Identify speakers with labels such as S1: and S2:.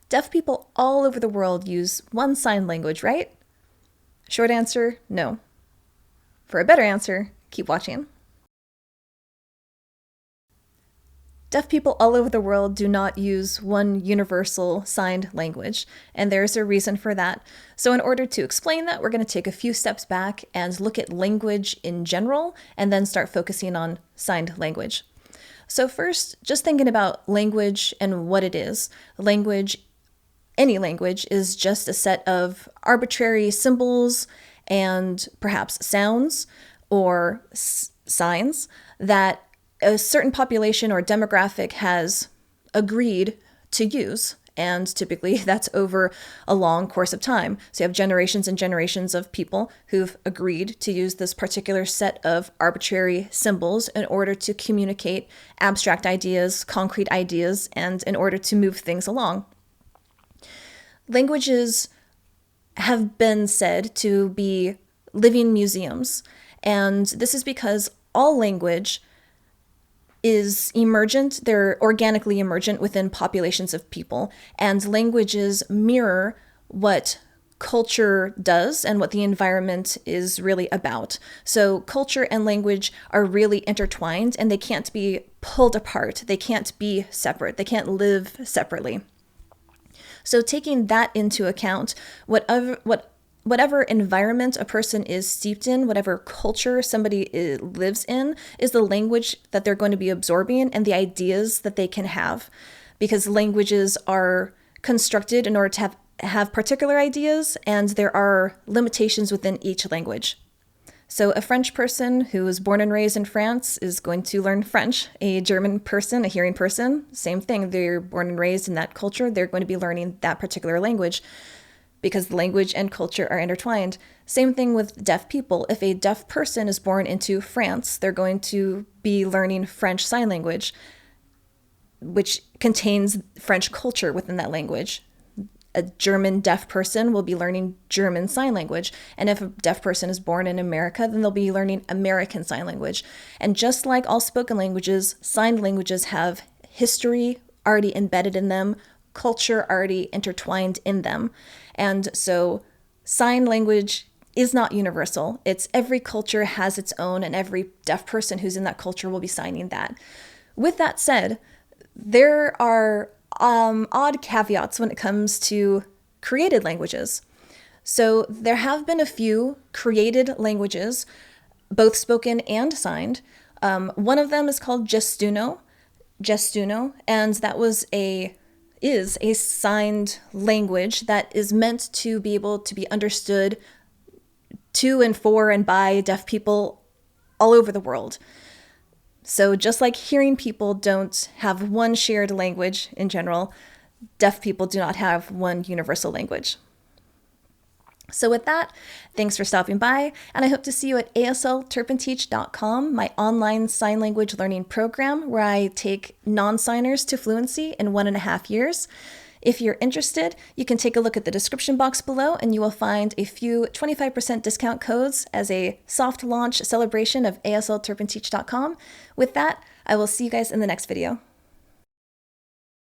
S1: Deaf people all over the world use one sign language, right? Short answer, no. For a better answer, keep watching. Deaf people all over the world do not use one universal signed language, and there's a reason for that. So in order to explain that, we're going to take a few steps back and look at language in general, and then start focusing on signed language. So first, just thinking about language and what it is. Language, any language, is just a set of arbitrary symbols and perhaps sounds or signs that a certain population or demographic has agreed to use. And typically that's over a long course of time. So you have generations and generations of people who've agreed to use this particular set of arbitrary symbols in order to communicate abstract ideas, concrete ideas, and in order to move things along. Languages have been said to be living museums, and this is because all language is emergent, they're organically emergent within populations of people, and languages mirror what culture does and what the environment is really about. So culture and language are really intertwined, and they can't be pulled apart. They can't be separate. They can't live separately. So taking that into account, whatever environment a person is steeped in, whatever culture somebody lives in, is the language that they're going to be absorbing and the ideas that they can have. Because languages are constructed in order to have particular ideas, and there are limitations within each language. So a French person who was born and raised in France is going to learn French. A German person, a hearing person, same thing. They're born and raised in that culture. They're going to be learning that particular language because language and culture are intertwined. Same thing with deaf people. If a deaf person is born into France, they're going to be learning French Sign Language, which contains French culture within that language. A German deaf person will be learning German Sign Language. And if a deaf person is born in America, then they'll be learning American Sign Language. And just like all spoken languages, signed languages have history already embedded in them, culture already intertwined in them. And so sign language is not universal. It's every culture has its own, and every deaf person who's in that culture will be signing that. With that said, there are odd caveats when it comes to created languages. So there have been a few created languages, both spoken and signed. One of them is called Gestuno, and that is a signed language that is meant to be able to be understood to and for and by deaf people all over the world. So just like hearing people don't have one shared language in general, deaf people do not have one universal language. So with that, thanks for stopping by, and I hope to see you at aslturpinteach.com, my online sign language learning program where I take non-signers to fluency in 1.5 years. If you're interested, you can take a look at the description box below, and you will find a few 25% discount codes as a soft launch celebration of aslturpinteach.com. With that, I will see you guys in the next video.